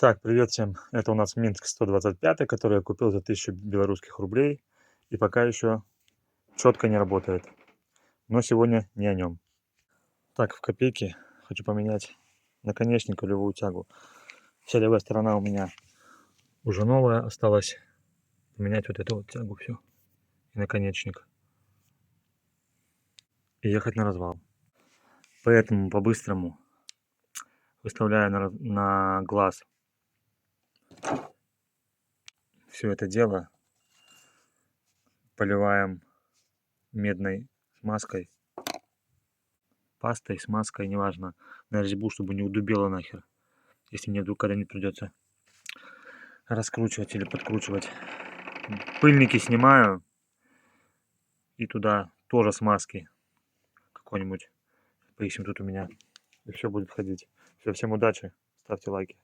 Так, привет всем. Это у нас Минск 125, который я купил за 1000 белорусских рублей и пока еще четко не работает. Но сегодня не о нем. Так, в копейке хочу поменять наконечник в левую тягу. Вся левая сторона у меня уже новая. Осталось поменять вот эту вот тягу всю и наконечник. И ехать на развал. Поэтому по-быстрому выставляю на глаз все это дело. Поливаем медной смазкой. Пастой, смазкой, неважно, на резьбу, чтобы не удубело нахер, если мне вдруг когда-нибудь придется раскручивать или подкручивать. Пыльники снимаю и туда тоже смазки какой-нибудь поищем тут у меня, и все будет ходить. Все, всем удачи, ставьте лайки.